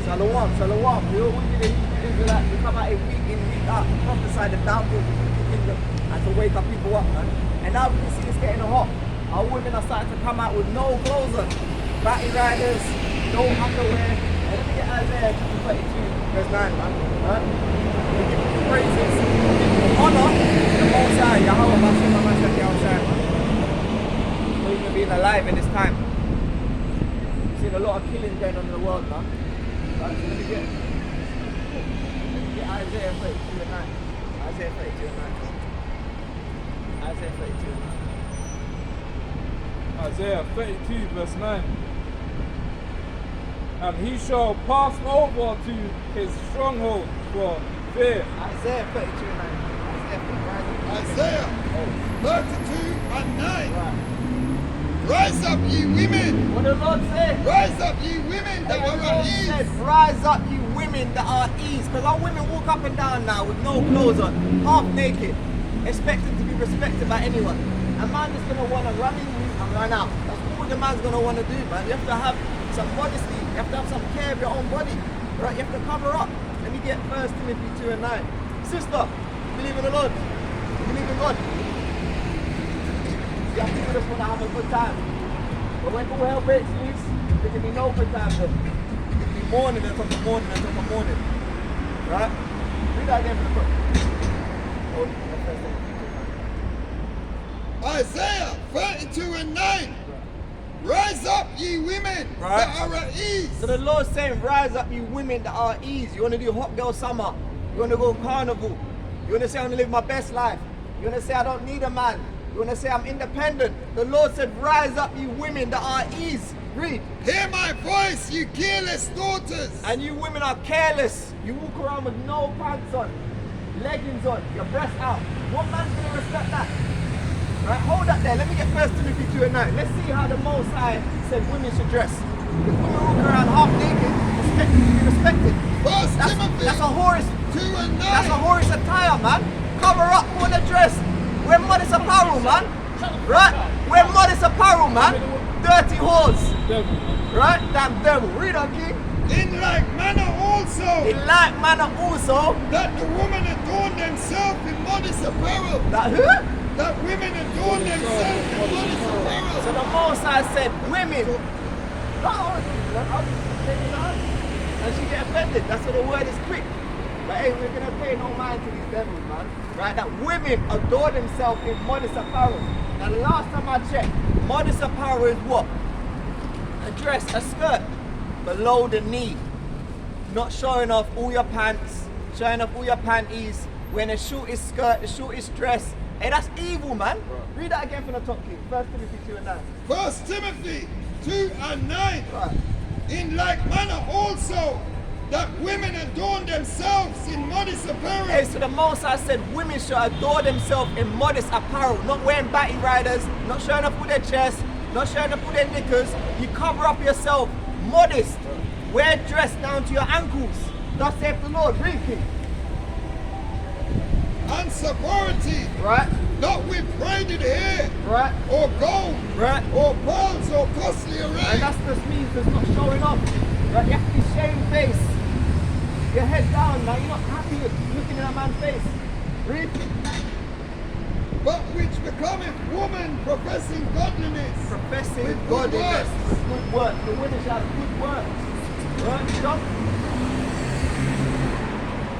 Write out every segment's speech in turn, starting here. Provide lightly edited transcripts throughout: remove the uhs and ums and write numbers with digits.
Shalom, shalom. We all did it. Israelites, we come out a week in, week out, to prophesy the downfall of the kingdom and to wake up people up, man. And now we can see it's getting hot. Our women are starting to come out with no clothes on. Batty riders, no underwear. And let me get Isaiah 32, verse 9, man. Right? We give you praises, we give you honor, the Most High, Yahweh, Hashem, Mashiach, Yahushua, man. For even being alive in this time. We've seen a lot of killing going on in the world, man. Right, so let me get Isaiah 32 and 9. Isaiah 32 and 9. Isaiah 32 and 9. Isaiah 32 verse 9. And he shall pass over to his stronghold for fear. Isaiah 32 and 9. Isaiah 32 and 9. Right. Rise up, ye women. What the Lord said? Rise up, ye women that The are Lord at said, ease. rise up, you women that are at ease. Because our women walk up and down now with no clothes on, half naked, expecting to be respected by anyone. A man is going to want to run in you and run out. That's all the man's going to want to do, man. You have to have some modesty. You have to have some care of your own body. Right? You have to cover up. Let me get 1 Timothy 2 and 9. Sister, believe in the Lord. Believe in God. You have people just want to have a good time. But when all hell breaks loose, there can be no good time then. It can be morning and top of morning and top of morning. Right? Read that again for the book. Isaiah 32 and 9. Rise up, ye women that are at ease. So the Lord's saying, rise up, you women that are at ease. You want to do hot girl summer. You want to go carnival. You want to say, I want to live my best life. You want to say, I don't need a man. You want to say, I'm independent. The Lord said, rise up, you women that are at ease. Read. Hear my voice, you careless daughters. And you women are careless. You walk around with no pants on, leggings on, your breasts out. What man's going to respect that? Right, hold that there. Let me get 1 Timothy 2 and 9. Let's see how the Most High said women should dress. Because women walk around half naked, expecting to be respected. Timothy That's a whorish, 2 and 9. that's a whorish attire, man. Cover up, put a dress. Wear modest apparel, man. Right? Wear modest apparel, man. Dirty whores. Right? Damn devil. Read on, King. In like manner also, In like manner also, that the women adorn themselves in modest apparel. that who? That women adorn themselves in modest So apparel. the Most High said, women. And she get offended. That's what the word is quick. But hey, we're going to pay no mind to these devils, man. Right? That women adore themselves in modest apparel. Now, the last time I checked, modest apparel is what? A dress, a skirt, below the knee. Not showing off all your pants, showing off all your panties, wearing the shortest skirt, the shortest dress. Hey, that's evil, man. Read that again from the top, King. 1 Timothy 2 and 9. 1 Timothy 2 and 9. Right. In like manner also, that women adorn themselves in modest apparel. Hey, so the Most High said women should adore themselves in modest apparel, not wearing batty riders, not showing up with their chest, not showing up with their knickers. You cover up yourself, modest. Wear a dress down to your ankles. Thus saith the Lord. Read, King. And sobriety, Right, not with braided hair, right, or gold, right. or pearls, or costly And array. that's just means it's not showing off. Right, you have to be shamefaced. Your head down, now you're not happy with looking in a man's face. Read. But which becometh woman professing godliness. Professing With good godliness. works. With good work. The women shall have good works. Right, John?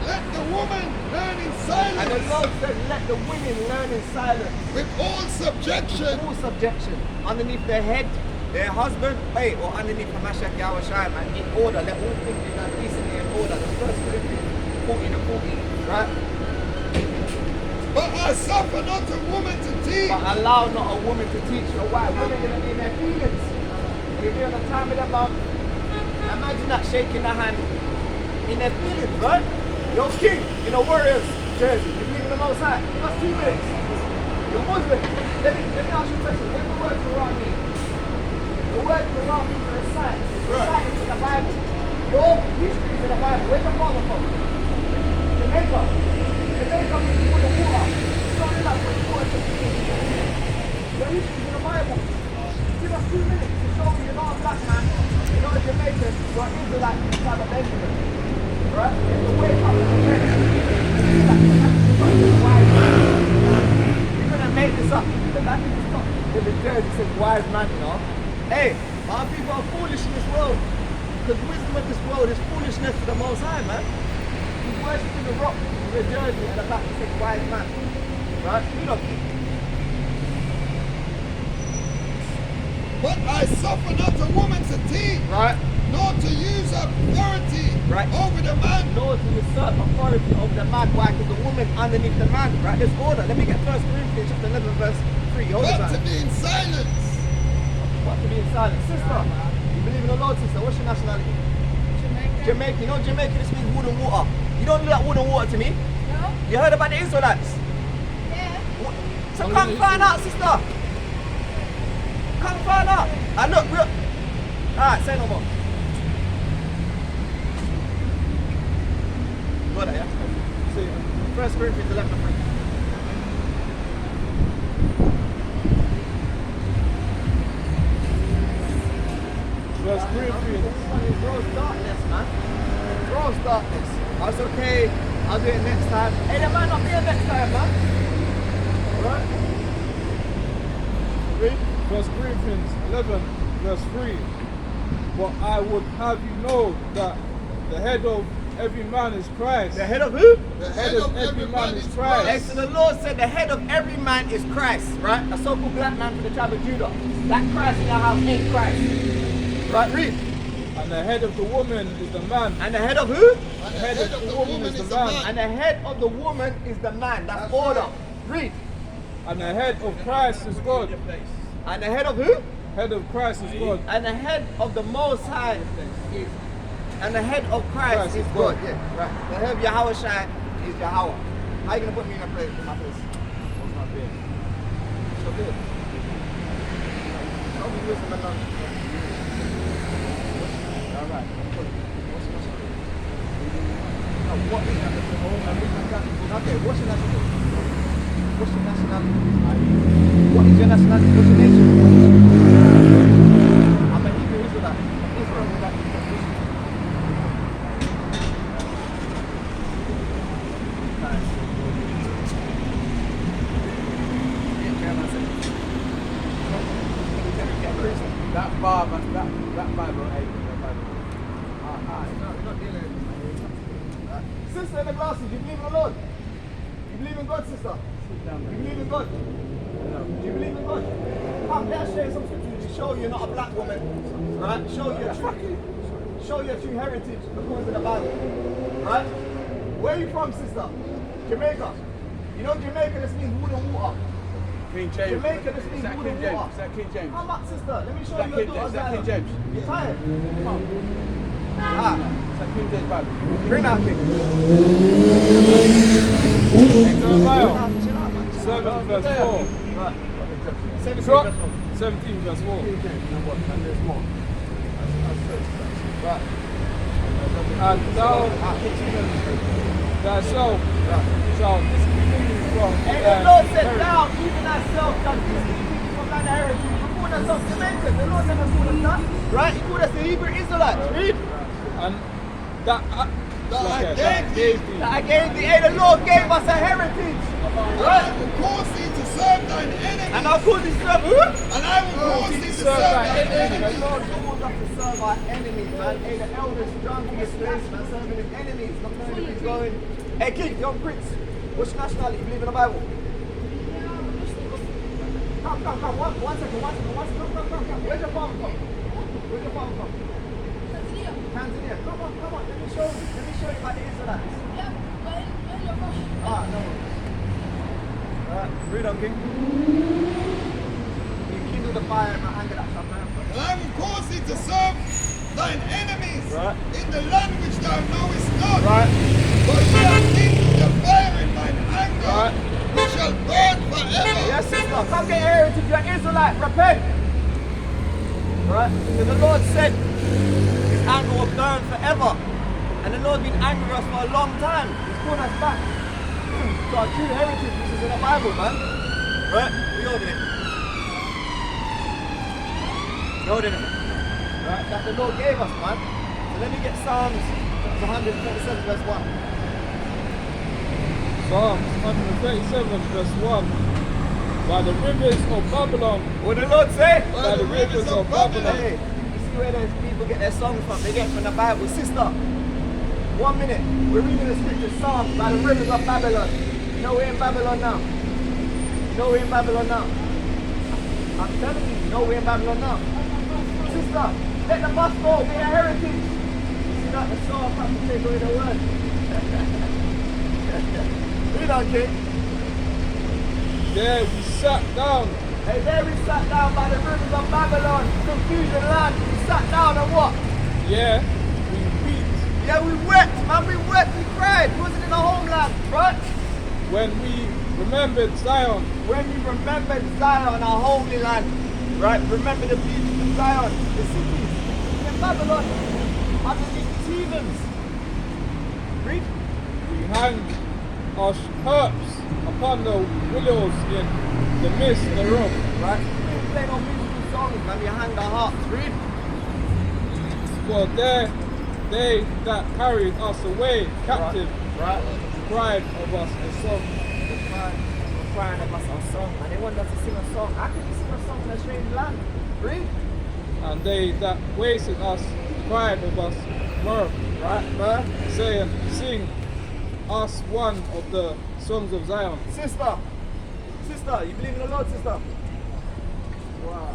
Let the woman learn in And the silence, Lord said, let the women learn in silence. with all subjection. Full subjection. Underneath their head, their husband, hey, or underneath the Mashiach Yahushua, man, in order. Let all things be done decently in order. The first Corinthians 14 and 14, right? But I suffer not a woman to teach. But allow not a woman to teach you. Why? Women are going to be in their feelings. You're doing the time of the month. Imagine that shaking the hand in their feelings, right? Yo, King, in a Warriors jersey, you believe in the Most High. That's 2 minutes. You're Muslim. Let me ask you a question. What the word Quran mean? The word Quran means to recite. Recite is in the Bible. Your history is in the Bible. Where's your father from? Jamaica. Jamaica means for the water. It's not enough for the water to be in. Your history is in the Bible. Give us 2 minutes to show you, you're not a black man, you're not a Jamaican, you're an Israelite from the tribe of Benjamin. Right? You have to wake up and repent. You're gonna make this up. The back of the top in the jersey says wise man, you know. Hey, our people are foolish in this world. Because wisdom of this world is foolishness to the Most High, man. He's worshipping the rock with a jersey and the back it says wise man. Right? You know. But I suffer not a woman to teach, Right? nor to use authority Right. over the man. Nor to usurp authority over the man. Why? Because the woman underneath the man. Right? There's order. Let me get 1 Corinthians chapter 11 verse 3. Hold But on. to be in silence. What to be in silence? Sister, you believe in the Lord, sister? What's your nationality? Jamaican. Jamaican. You know Jamaican, this means wood and water. You don't look like wood and water to me. No? You heard about the Israelites? Yeah. So come find out, sister. Come find out. And look, look. Alright, say no more. Got that, yeah? See, 1 Corinthians 11 and 3. First Corinthians. It grows darkness, man. It grows darkness. That's okay. I'll do it next time. Hey, there might not be a next time, man. Alright? Read. 1 Corinthians 11, verse 3. But I would have you know that the head of every man is Christ. The head of who? The head of every man is Hey, Christ. so the Lord said the head of every man is Christ, right? A so-called black man from the tribe of Judah. That Christ in your house ain't Christ. Right, read. And the head of the woman is the man. And the head of who? And the head of the woman is the man. And the head of the woman is the man. That's order. Read. And the head of Christ is God. And the head of who? Head of Christ is God. And the head of the Most High is. And the head of Christ is God. Yeah, right. The head of Yahweh Shai is Yahweh. How you gonna put me in a place? In my place? What's my place? So good. Show me wisdom and knowledge. All right. No, what is that? Okay, what's your nationality? What's your nationality? What is your nationality? What's your nation? I'm a Hebrew Israelite. Israel. That Bible ain't that Bible. Sister in the glasses, you believe in the Lord? You believe in God, sister? You believe in God? Do you believe in God? Come, let's share some scriptures to show you're not a black woman, right? Show your true heritage according to the Bible, right? Where are you from, sister? Jamaica. You know Jamaica, this means wood and water. King James. Jamaica, this Is means that wood King and James? water. Is that King James? Come up, sister. Let me show That you King your James? daughter's Is that King dialogue. James? You tired? Come on. Ah, Is that King James Bible? bring that thing. Jeremiah Chill out, man. 7 verse 4. Right. 17 Drop. verse 4. 17 verse 4. And there's more. Right. And thou thyself shalt discontinue from And thy the Lord said, heritage. thou, even thyself, shall distinguish from thine heritage. He called us Jamaicans. The Lord never called us that. Right? He called us the Hebrew Israelites. Read. And that I gave thee. That I gave thee. Hey, the Lord gave us a heritage. And I will cause thee to serve thine enemy. And I'll call this serve who? And I will cause thee to serve thine The enemy. Lord called us to serve our enemies, man. Hey, the elders drunk in his place, man, serving his enemies, not knowing if he's going. Hey, King, young prince, what's your nationality? You believe in the Bible? Come. One second. Come. Where's your farm from? Tanzania. Come on. Let me show you about the Israelites. Ah, no. Alright, read on, King. You kindle the fire in my anger that shall burn forever. And I will cause thee to serve thine enemies Right. in the land which thou knowest not. Right. But shall kindle the fire in mine anger, Right. which shall burn forever. Yes, sister. Come get heritage. You're Israelite. Repent. Right? So the Lord said his anger will burn forever. And the Lord's been angry with us for a long time. He's calling us back to our true heritage, which is in the Bible, man. Right? We all did it. No, they never. Right? That the Lord gave us, man. So let me get Psalms 127 verse 1. Psalms 137 verse 1. By the rivers of Babylon. What did the Lord say? By the rivers of Babylon. Hey, you see where those people get their songs from? They get from the Bible. Sister, 1 minute. We're reading the scripture, Psalms, by the rivers of Babylon. You know we're in Babylon now. You know we're in Babylon now. I'm telling you, you know we're in Babylon now. Sister, let the bus go, be a heritage. You see that? The song have to take away the word. Read on, kid. There we sat down. Hey, there we sat down by the rivers of Babylon, confusion land. We sat down and what? Yeah, we wept. Yeah, we wept, man. We wept, we cried. We wasn't in our homeland, right? When we remembered Zion. When we remembered Zion, our holy land, right? Remember the beauty of Zion, the cities in Babylon, underneath the heathens. Read. We hanged our harps upon the willows in the midst thereof. Right? We didn't play no musical songs, man. We hanged our harps. Read. For there they that carried us away captive Right. cried of us a song. We're crying about our song, man. They want us to sing a song. How can you sing a song in a strange land? Read. And they that wasted us cried of us mirth, Right, man. saying, Sing us one of the songs of Zion. Sister, you believe in the Lord, sister? Wow.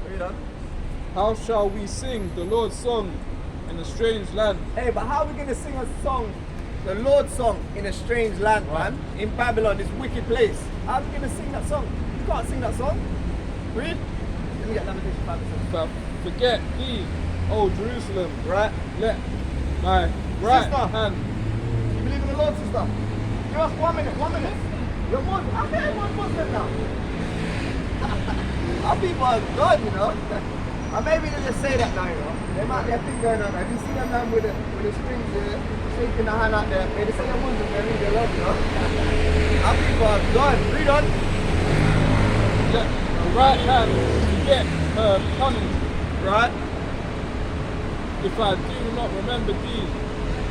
Read on. How shall we sing the Lord's song in a strange land? Hey, but how are we going to sing a song, the Lord's song, in a strange land, man? In Babylon, this wicked place. How are we going to sing that song? You can't sing that song. Read. Let me get Lamentation 5 and 7. But forget thee, O Jerusalem, Right. let my right Sister. hand. You believe in the Lord, sister? Just 1 minute, 1 minute. You're Muslim. How can everyone Muslim now? Our people are God, you know. Or maybe they just say that now, you know. They might get a thing going on. Have you seen them man with the strings there, shaking the hand out there? They say they're Muslim, they mean they love, you know. Our people are God. Read on. Let my right hand forget her cunning. Right. If I do not remember thee,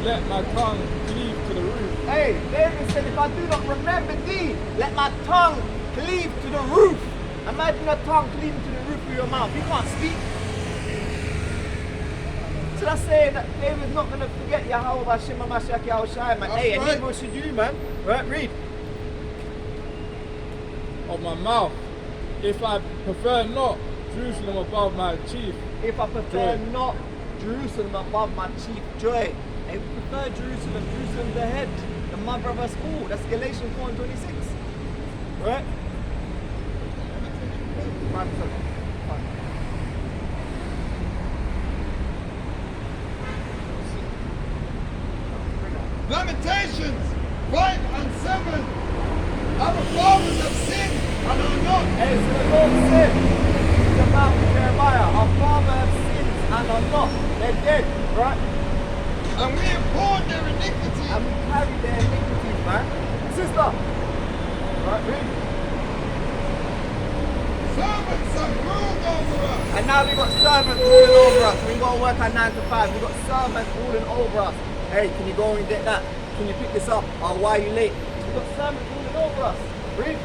let my tongue cleave to the roof. Hey, David said, if I do not remember thee, let my tongue cleave to the roof. Imagine your tongue cleaving to the roof of your mouth. You can't speak. So that's saying that David's not going to forget Yahweh Hashem HaMashiach Yahushai, man. Hey, and right. neither should you, man. Right, read. Of my mouth, if I prefer not Jerusalem above my chief. If I prefer Joy. not Jerusalem above my chief joy. Hey, we prefer Jerusalem. Jerusalem's the head, the mother of us all. That's Galatians 4:26. Right? 5 and 7. Lamentations 5 and 7. Our fathers have sinned and are not. Hey, so the Lord said in the mouth of Jeremiah, our father have sinned and are not. They're dead, right? And we have borne their iniquity. And we carry their iniquities, man. Sister. Right, read. Servants have ruled over us. And now we got servants ruling over us. We got to work at 9 to 5. We got servants ruling over us. Hey, can you go and get that? Can you pick this up? Or why are you late? We got servants ruling over us. Read.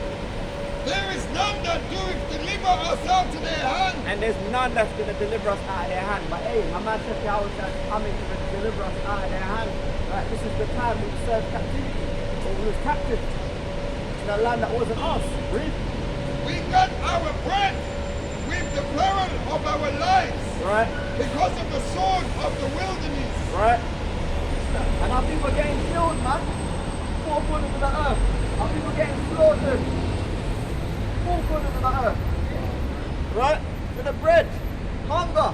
There is none that doeth deliver us out to their hand. And there's none that's going to deliver us out of their hand. But hey, my man Sheikh Yahweh is coming to deliver us out of their hand. Right, this is the time we served captivity. Or we was captive in a land that wasn't us. Read. We got our bread with the peril of our lives. Right, Because of the sword of the wilderness. right. And our people are getting killed, man. 4 corners of the earth. Our people are getting slaughtered. 4 corners of the earth. Right? For the bread. Hunger.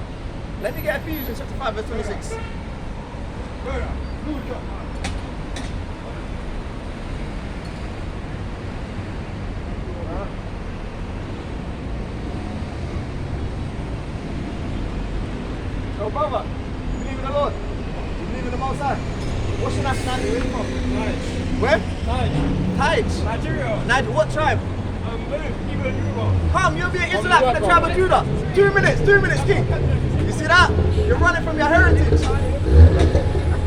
Let me get Ephesians chapter 5 verse 26. So brother, you believe in the Lord? You believe in the Most High? What's your nationality? Where are you from? Where? Tige. Nigeria. What tribe? Come, you'll be an Israelite from the tribe of Judah. 2 minutes, king. You see that? You're running from your heritage.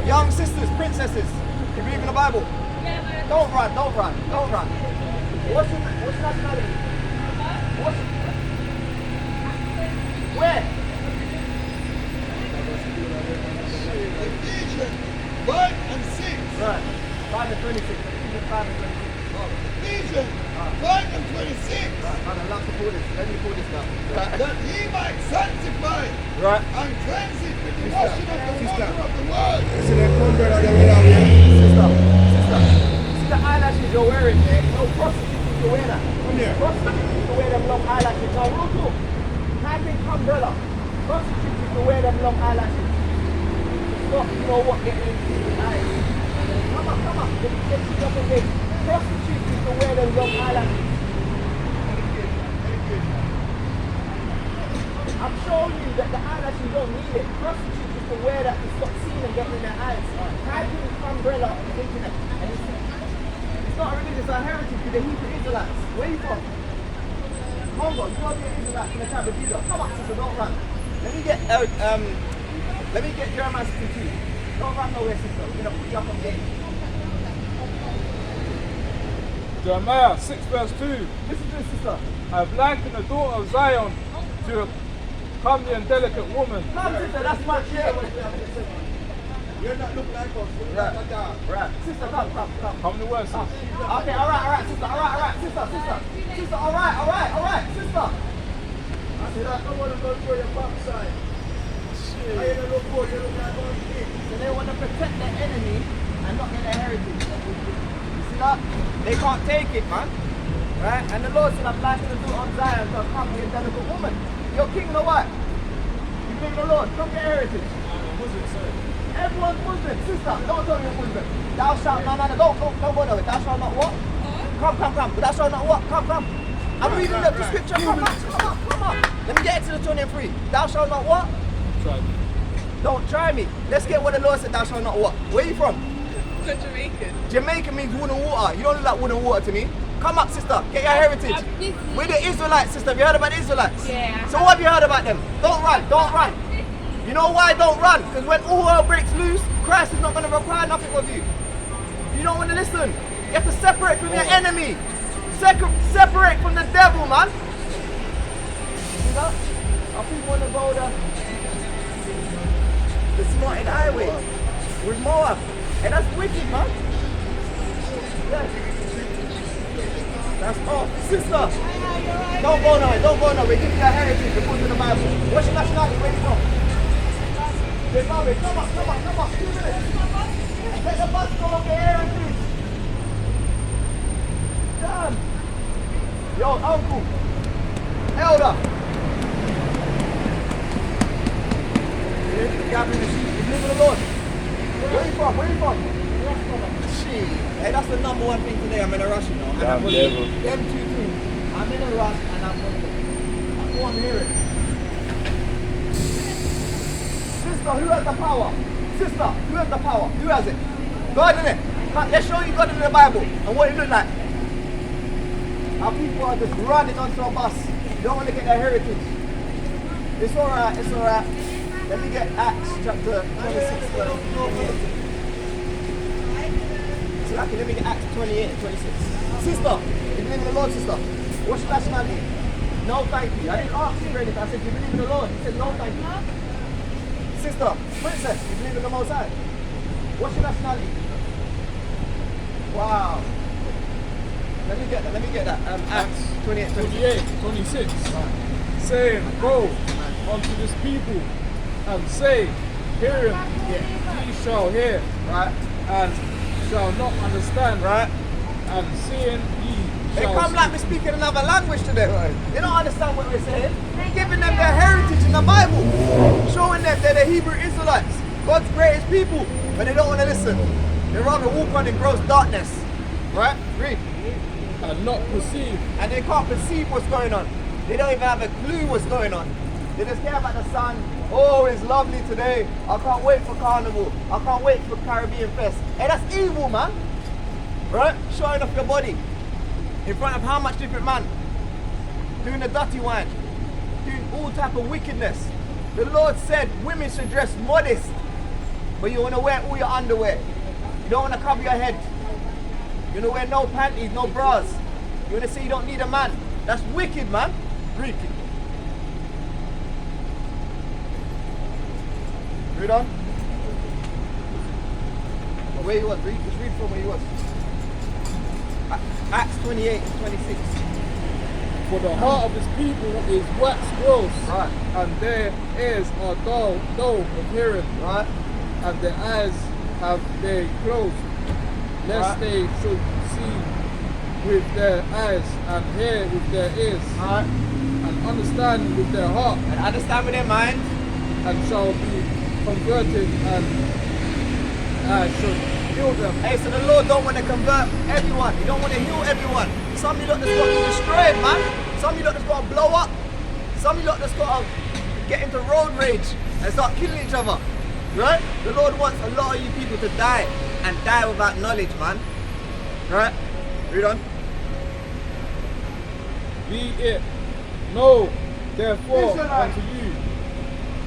Young sisters, princesses, you believe in the Bible? Don't run. What's your nationality? Where? Ephesians 5 and 6. Right. 5 and 26. Ephesians 5 and 26. Ephesians 5 and 26. Right. I'd love to pull this. Let me pull this now. That he might sanctify Right. and cleanse it with the washing of the water of the word. Sister. See the eyelashes you're wearing there? No prostitutes to wear that. Prostitutes to wear them long eyelashes. Now, real talk. Type in umbrella. Prostitutes to wear them long eyelashes. Stop, you know what, getting into the eyes. Come on. Let me get you up again. Prostitutes to wear them long eyelashes. I'm showing you that the eyelashes don't need it. Prostitutes used to wear that to stop seeing and getting in their eyes. Type in umbrella on the internet. And it's not a religious heritage to the Hebrew Israelites. Where are you from? Congo. You want to be an Israelite from the tribe of Judah. Come on, sister, don't run. Let me get Jeremiah 62. Don't run nowhere, sister. We're going to put you up on game. Jeremiah 6 verse 2. Listen to this, sister. I've likened the daughter of Zion to a comely and delicate woman. Come, sister, that's my chair. You're not looking like us. You're Right. like a dog. Right. Sister, come. How many words? Okay, alright, sister, Sister, alright, sister. I said, I don't want to go through your backside. I ain't look good, you look like one kid. So they want to protect their enemy and not get their heritage. You see that? They can't take it, man. Right? And the Lord said, I'm liking to do on Zion to a comely and delicate woman. You're king or what? You believe in the Lord, come get heritage. Everyone's Muslim. Sister, don't tell me you're Muslim. Thou shalt not, don't go nowhere. Thou shalt not what? Come. Thou shalt not what? Come. I'm reading the scripture. Come on. Let me get into the 23. Thou shalt not what? Try me. Don't try me. Let's get what the Lord said, thou shalt not what? Where are you from? Jamaican. Jamaican means wood and water. You don't look like wood and water to me. Come up, sister. Get your heritage. We're the Israelites, sister. Have you heard about the Israelites? Yeah. So what have you heard about them? Don't run. You know why don't run? Because when all hell breaks loose, Christ is not going to require nothing of you. You don't want to listen. You have to separate from your enemy. Separate from the devil, man. See that? Our people want to go the Smarted Highway with Moab. And that's wicked, man. Yeah. That's off. Sister, don't go nowhere. Give me your heritage according to the Bible. What's your nationality? Where you from? Come on. 2 minutes. Let the bus go on the heritage. Damn. Yo, uncle. Elder. Gathering the sheep. You believe in the Lord? Where you from? Shit. Hey, that's the number one thing today. I'm in a rush, you know. And I'm them two things. I'm in a rush and I'm going to go on hearing. Sister, who has the power? Who has it? God, innit? Let's show you God in the Bible and what it look like. Our people are just running onto a bus. They don't want to get their heritage. It's alright. Let me get Acts chapter 26. So okay, let me get Acts 28 and 26. Sister, you believe in the Lord, sister? What's your nationality? No, thank you. I didn't ask you for anything. I said, you believe in the Lord? You said, no, thank you. Sister, princess, you believe in the Most High? What's your nationality? Wow. Let me get that. Acts 28, 26. Saying, go unto this people and say, hearing ye shall hear, right? and shall not understand, Right? and seeing ye They shall come like we're speaking another language to them. They don't understand what we're saying. We're giving them their heritage in the Bible, showing them they're the Hebrew Israelites, God's greatest people, but they don't want to listen. They rather walk on in gross darkness, right? Read. and not perceive. And they can't perceive what's going on. They don't even have a clue what's going on. They just care about the sun. Oh, it's lovely today. I can't wait for Carnival. I can't wait for Caribbean Fest. Hey, that's evil, man. Right? Showing off your body. In front of how much different man? Doing the dirty wine. Doing all type of wickedness. The Lord said women should dress modest. But you want to wear all your underwear. You don't want to cover your head. You want to wear no panties, no bras. You want to say you don't need a man. That's wicked, man. Wicked. Read on. Where he was. Just read from where he was. Acts 28 and 26. For the heart of his people is wax gross, Right. and their ears are dull of hearing, Right. and their eyes have they closed, lest Right. they should see with their eyes and hear with their ears, Right. and understand with their heart, And understand with their mind. and shall be converted, and I should heal them. Hey, so the Lord don't want to convert everyone. He don't want to heal everyone. Some of you lot just got to be destroyed, man. Some of you lot just got to blow up. Some of you lot just got to get into road rage and start killing each other. Right? The Lord wants a lot of you people to die and die without knowledge, man. Right? Read on. Be it know therefore Israelite. unto you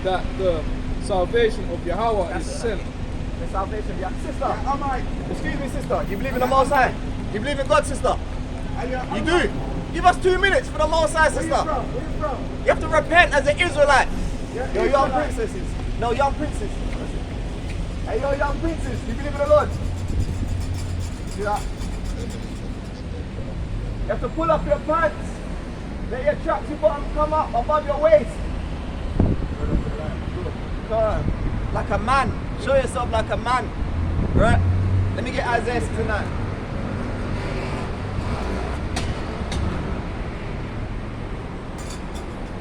that the salvation of Yahweh is sent. The salvation, yeah. Sister, Am I? excuse me, sister. You believe in the Most High? You believe in God, sister? You do? Give us 2 minutes for the Most High, Where you sister. from? Where you from? You have to repent as an Israelite. You're Yo, young Israelite. princesses. No, young princess. Hey, yo, young princess. You believe in the Lord? See that? You have to pull up your pants. Let your tracksuit bottom come up above your waist. Like a man. Show yourself like a man. Right? Let me get Isaiah 69.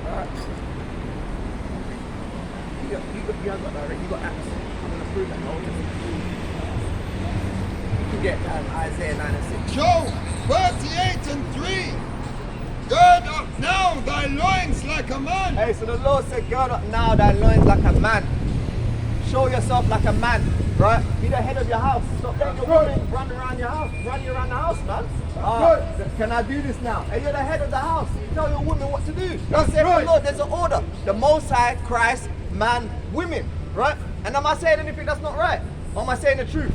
Alright. You haven't got that, right? You got apps. I'm going to prove that. You can get Isaiah 9 and 6. Job 38 and 3. Gird up now thy loins like a man. Hey, so the Lord said, gird up now thy loins like a man. Show yourself like a man, right? Be the head of your house. Stop letting your woman run around your house. Run you around the house, man. Can I do this now? Hey, you're the head of the house. You tell your woman what to do. That's it, the Lord. There's an order. The Most High, Christ, man, women, right? And am I saying anything that's not right? Or am I saying the truth?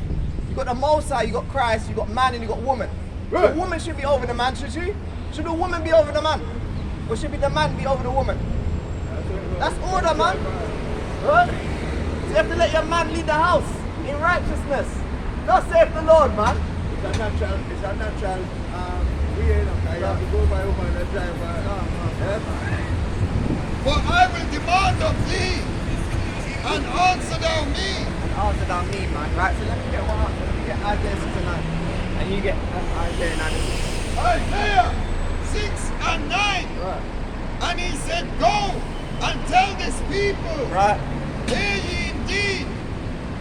You got the Most High, you got Christ, you got man, and you got woman. The woman should be over the man, should she? Should the woman be over the man? Or should be the man be over the woman? That's order, man. Right? So you have to let your man lead the house in righteousness. Thus saith the Lord, man. It's a natural way. You have to go by woman and drive by. For I will demand of thee, and answer thou me. Answer down me, man. Right, so let me get one answer. Let me get Isaiah 6 and 9. And you get Isaiah 9 and 6. Isaiah 6 and 9. Right. And he said, go and tell this people, Right. hear ye indeed,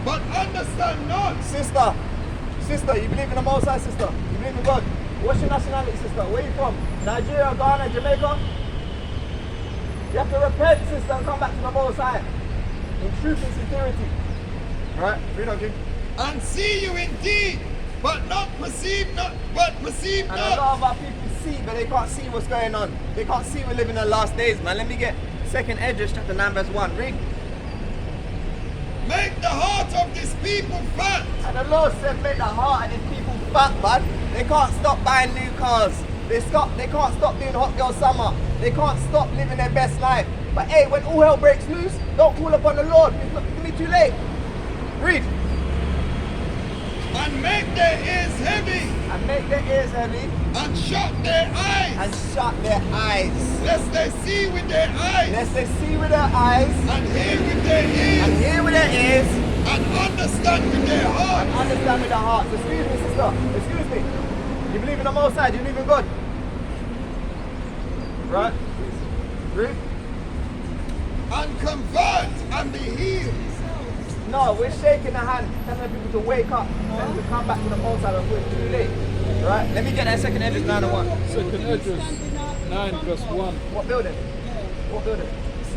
but understand not. Sister, you believe in the Most High, sister? You believe in God? What's your nationality, sister? Where you from? Nigeria, Ghana, Jamaica? You have to repent, sister, and come back to the Most High. In truth and sincerity. Right? Read on, King. And see you indeed, but not perceive not, but perceive And a not. lot of our people see, but they can't see what's going on. They can't see we're living in the last days, man. Let me get 2nd Esdras chapter 9 verse 1. Read. Make the heart of this people fat. And the Lord said, make the heart of these people fat, man. They can't stop buying new cars. They can't stop doing hot girl summer. They can't stop living their best life. But hey, when all hell breaks loose, don't call upon the Lord. It's not gonna be too late. Read. And make their ears heavy, And make their ears heavy and shut their eyes, and shut their eyes. lest they see with their eyes, Lest they see with their eyes and hear with their ears, and hear with their ears and understand with their and heart. understand with their hearts. Excuse me, sister. Excuse me. You believe in the Most High? Do you believe in God? Right? Read. And convert and be healed. No, we're shaking the hand, telling people to wake up and to come back to the Most High before it's too late. Right? Let me get that 2nd Esdras 9 and 1. 2nd Esdras 9 verse 1. What building? What building?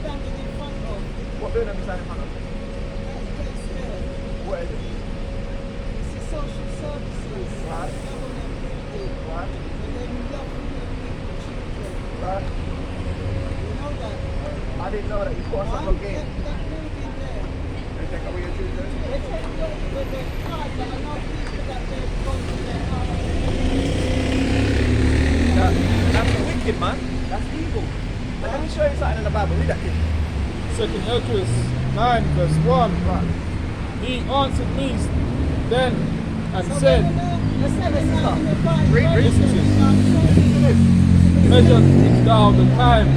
Standing in front of What building are we standing in front of? place there. What is it? It's the social services. Right. Government building. Right? And then we love Right? You know that. I didn't know that you put us up Huh? on game. That movie there. They take away your children. They take with the card, but I know people that they've gone to their house. That's wicked, man. That's evil. But let me show you something in the Bible. Read that, kid. 2nd Esdras 9 verse 1. Right. He answered me then and So said, Listen to this, in sister. the Bible, Read, read. Listen to this. Listen to this. Measure thou the time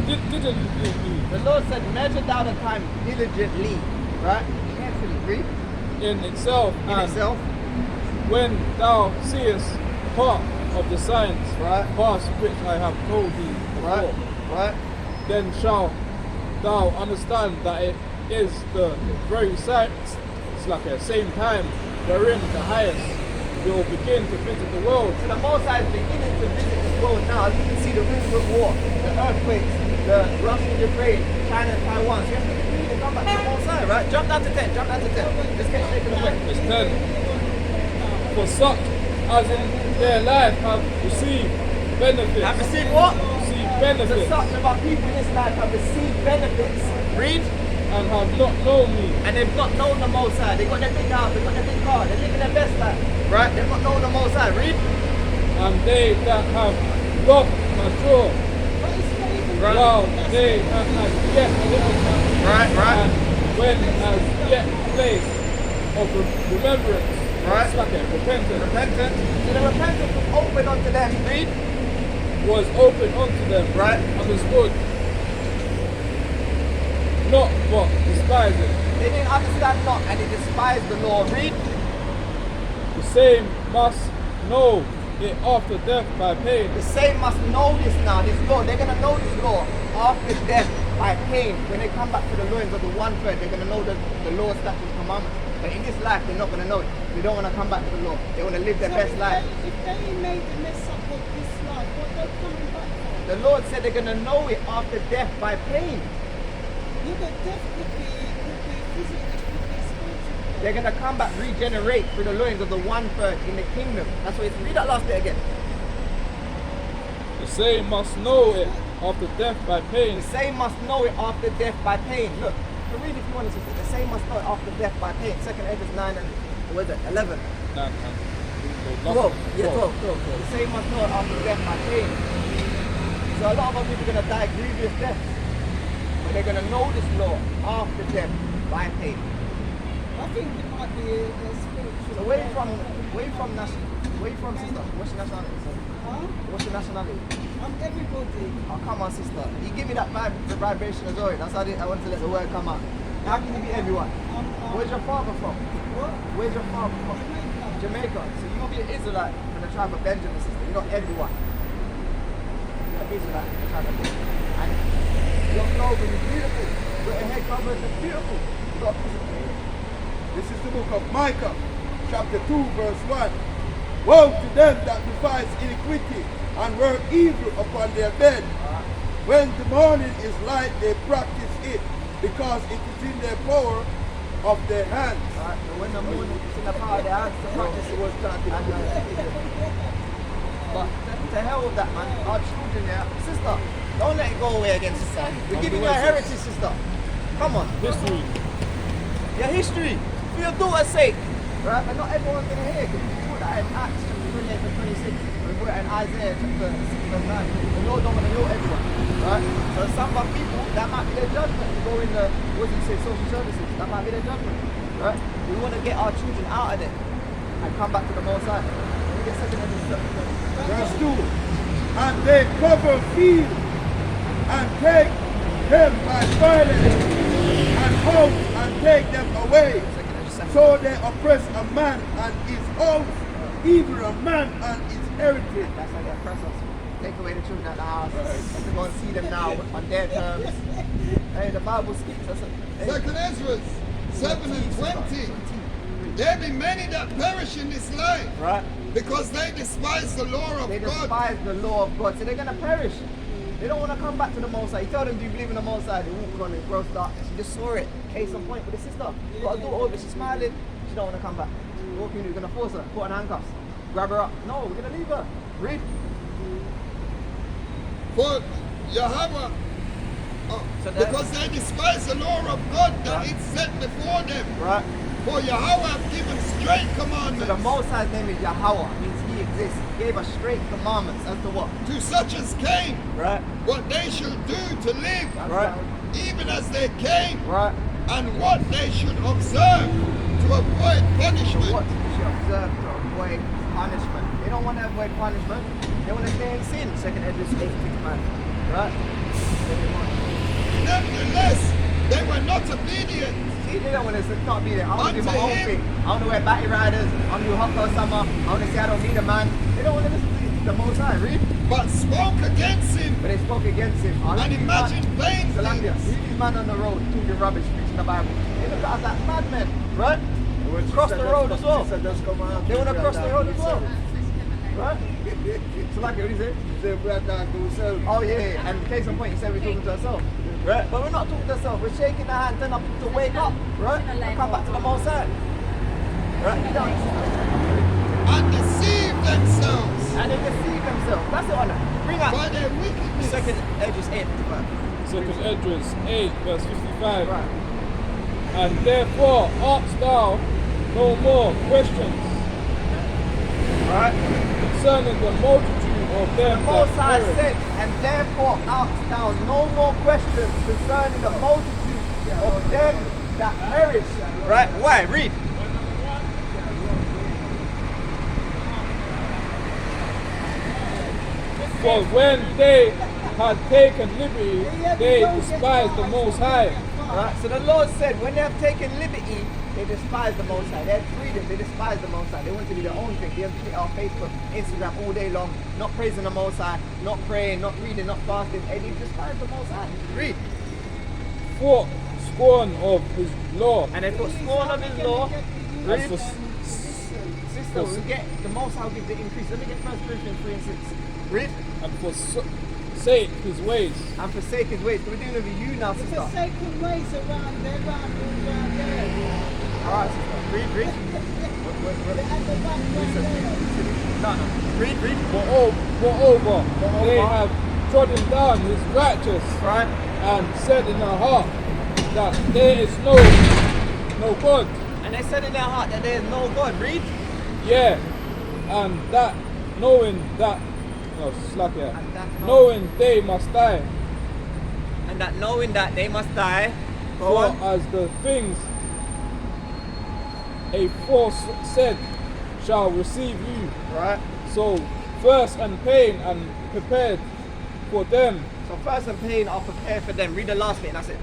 diligently The Lord said, measure thou the time diligently. Right? Carefully. Read. in itself, In and itself. when thou seest part of the signs Right. past which I have told thee before, Right. Right. then shalt thou understand that it is the very same time wherein the highest will begin to visit the world. So the Most High is beginning to visit this world now. As you can see the rings of war, the earthquakes, the Russia, Ukraine, China, Taiwan. So you have to keep reading, come back to the Most High, right? Jump down to 10, jump down to 10. Let's get straight to the point. Verse 10. For such as in their life have received benefits. Have received what? Received The benefits such of our people in this life have received benefits. Read. and have not known me. And they've not known the Most High. They've got their big house, they've got their big car, they're living their best life. Right? They've not known the Most High. Read. And they that have loved mature, But it's not even Right. while they have as yet little, Right, right. and when as yet place of remembrance, Right. repentance, Repentance. So the repentance was open unto them. Read. was open unto them, Right. understood, not what despising. They didn't understand not, and they despised the law. Read. The same must know it after death by pain. The same must know this now, this law. They're going to know this law after death by pain. When they come back to the loins of the 1/3, they're going to know the law, statutes, commandments. But in this life, they're not going to know it. They don't want to come back to the law. They want to live their So best life. If they made the mess up of this life, what they're coming back for? The Lord said they're going to know it after death by pain. You could definitely physically, could be spiritually. They're going to come back, regenerate through the loins of the 1/3 in the kingdom. That's what it's. Read that last bit again. The same must know it after death by pain. The same must know it after death by pain. Look, you can read if you want to. The same must know it after death by pain. 2nd Esdras 9 and what is it? 11. 12. Yeah, 12. The same must know it after death by pain. So a lot of our people are going to die grievous deaths. But they're going to know this law after death by pain. I think it might be a spiritual. So where you from sister? What's your nationality? Huh? What's your nationality? I'm everybody. Oh, come on, sister. You give me that vibration as well. That's how I wanted to let the word come out. How can you be everyone? Where's your father from? What? Where's your father from? Jamaica. Jamaica. So you'll be an Israelite from the tribe of Benjamin, sister. You're not everyone. You're an Israelite from the tribe of Benjamin. And your clothing is beautiful. Your head covering is beautiful. You got a piece of cake. This is the book of Micah, chapter 2, verse 1. Woe to them that devise iniquity and work evil upon their bed. When the morning is light, they practice it, because it is in their power of their hands. Alright, so when the moon is in the power of their hands to practice it was planted and But to hell with that, man. Our children there. Sister, don't let it go away again, sister. We're giving you a heritage, sister. Come on. History. Your history. For your daughter's sake. Right? But not everyone's going to hear. Because we put that in Acts chapter 28 to 26. We put it in Isaiah chapter 6 verse 9. The Lord don't want to heal everyone. Right? So some of our people, that might be their judgment to go in the, what do you say, social services. That might be their judgment. Right? We want to get our children out of there and come back to the Most High. Let me get 2nd Esdras. Verse 2. And they cover field and take them by violence and house and take them away. So they oppress a man and his house, even a man and his heritage. That's how they oppress us. Take away the children at the house. Have to go and see them now on their terms. Hey, the Bible speaks. Hey, 2nd Esdras 7 and 20. There be many that perish in this life, right? because they despise the law of They God. despise the law of God, so they're gonna perish. They don't want to come back to the Most High. You tell them, do you believe in the Most High? They walk on it, gross darkness. You just saw it. Case on point with the sister. You got a daughter over, she's smiling. She don't want to come back. What can you do? You're gonna force her, put her in handcuffs, grab her up. No, we're gonna leave her. Read. But Yahweh, So that- because they despise the law of God that Right. it's set before them. Right? For Yahweh have given straight So commandments the Most High's name is Yahweh, means He exists. He gave us straight commandments as to what? to such as came, Right? what they should do to live, Right? even as they came, Right? and what they should observe to avoid So punishment. what we should observe to avoid punishment. They don't want to avoid punishment. They want to stay in sin. 2nd Edwards 8:6 man. Right? Nevertheless, they were not obedient. See, they don't want to not be there. I want to do my Unto own him. thing. I want to wear batty riders. I want to do hot girl summer. I want to say I don't need a man. They don't want to listen to the Most High. Read. But spoke against him, But they spoke against him. and imagined vain Zalambia, things. see these man on the road talking rubbish, preaching the Bible. They look at us like madmen, right? Cross the road as well. They want to cross the road as well. Right? So like, what do you say? Oh yeah, and case in point, he said we're talking to ourselves. Right? But we're not talking to ourselves, we're shaking the hand, telling people to wake up, right? And come back to the Most High. Right? You don't And deceive themselves and they deceive themselves. That's the honor. Bring up by their wickedness. 2nd Edges 8:55. 2nd Edwards 8 verse 55. Right. And therefore ask thou no more questions Right? concerning the multitude of The them Most that High perish. said, and therefore ask thou no more questions concerning the multitude of them that perish. Right? Why? Read. For when they had taken liberty, they despised the Most High. Right? So the Lord said, when they have taken liberty, they despise the Most High. They had freedom, they despise the Most High. They want to do their own thing. They have to on Facebook, Instagram all day long, not praising the Most High, not praying, not reading, not fasting. And they despise the Most High. Read. For scorn of his law. And they put scorn of His law. And Read. for Sister, we get the Most High will give the increase. Let me get 1 Corinthians 3:6. Read. and forsake his ways. And forsake His ways. We're doing it with you now, The sister. forsaken ways around there, around there. Alright, sister. Read, read. And the back there. No, no. Read, read. Moreover, they have trodden down his righteous Right? and said in their heart that there is no God. And they said in their heart that there is no God. Read. Yeah, and that knowing that, no, slack here, And that knowing they must die, And that knowing that they must die. Go for on. as the things aforesaid shall receive you. Right? So first and pain and prepared for them, So first and pain are prepared for them. Read the last bit and that's it.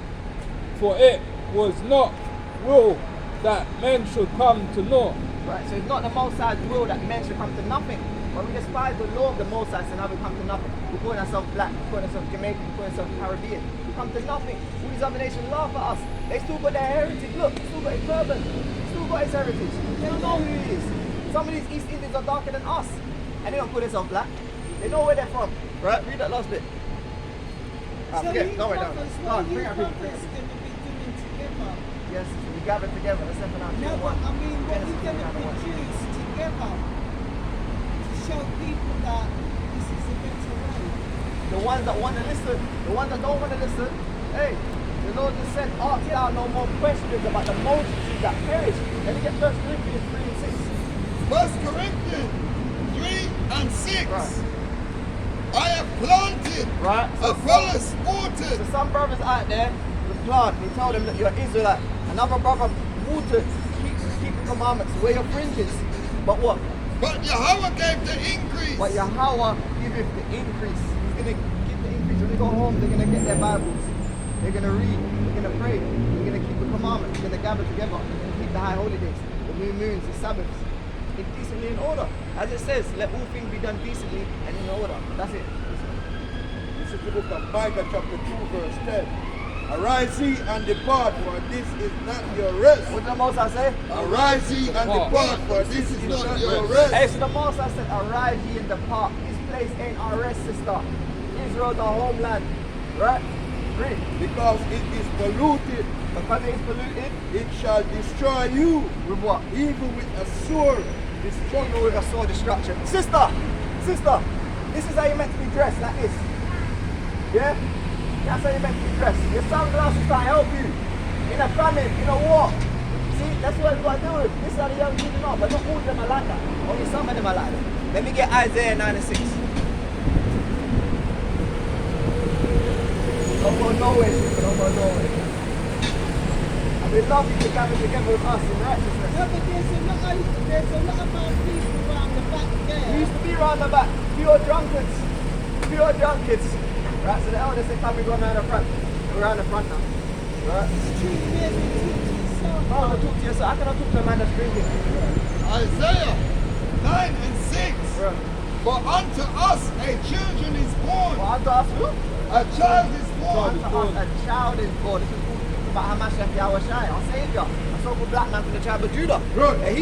for it was not will that men should come to know. Right? So it's not the Most High's will that men should come to nothing. But we despise the law of the Most High, so now we come to nothing. We call ourselves black, we call ourselves Jamaican, we call ourselves Caribbean. We come to nothing. All these other nations laugh at us. They still got their heritage. Look, still got his turban. Still got his heritage. They don't know who he is. Some of these East Indians are darker than us. And they don't call themselves black. They know where they're from. Right? Read that last bit. So Forget. you Don't worry, brothers, don't. what are Bring you it up, brothers bring it up. going to be doing together? Yes, we gather together. Let's have an No, but I mean, what are you going to produce together to show people that this is a better way? The ones that want to listen, the ones that don't want to listen, hey, the Lord just said, ask thou no more questions about the multitude that perish. Let me get 1 Corinthians 3 and 6. 1 Corinthians 3 and 6. Right. I have planted, Right? Apollos So watered, some brothers out there, the plant, he told them that you're Israelite. Another brother watered, keep the commandments, wear your fringes. But what? but Yahweh gave the increase. But Yahweh giveth the increase. He's going to give the increase. When they go home, they're going to get their Bibles. They're going to read. They're going to pray. They're going to keep the commandments. They're going to gather together. They're going to keep the high holy days, the new moons, the Sabbaths. In decently in order. As it says, let all things be done decently and in order. That's it. This is the book of Micah chapter 2 verse 10. Arise ye and depart, for this is not your rest. What did the Most High say? Arise ye and depart, for this is not your Hey, rest. so the Most High said, arise ye and depart. This place ain't our rest, sister. Israel's our homeland. Right? Read. Because it is polluted, Because it is polluted, it shall destroy you, with what? even with a sword. Struggle with a sword destruction. Sister! Sister! This is how you're meant to be dressed, like this. Yeah? That's how you make me dress. Your sunglasses can't help you. In a famine, in a war. See, that's what you got to do with. These are the young people now, but not all of them are like that. Only some of them are like that. Let me get Isaiah 96. Don't go nowhere, people. Don't go nowhere. And we love you to gather together with us in righteousness. Yeah, but there's a lot of people around the back there. We used to be around the back. Pure drunkards. Pure drunkards. Right, so the elders say, come, we go around the front. We're around the front now. Right? It's true, there's a teaching Oh, I talk to yourself. I cannot talk to a man that's drinking. Isaiah 9 and 6. Right. For unto us a children is born, Well, unto us who? a child is born. Unto us a child is born. This is about Hamashiach Yahweh Shai, our Savior. A so-called black man from the tribe of Judah. Good. And he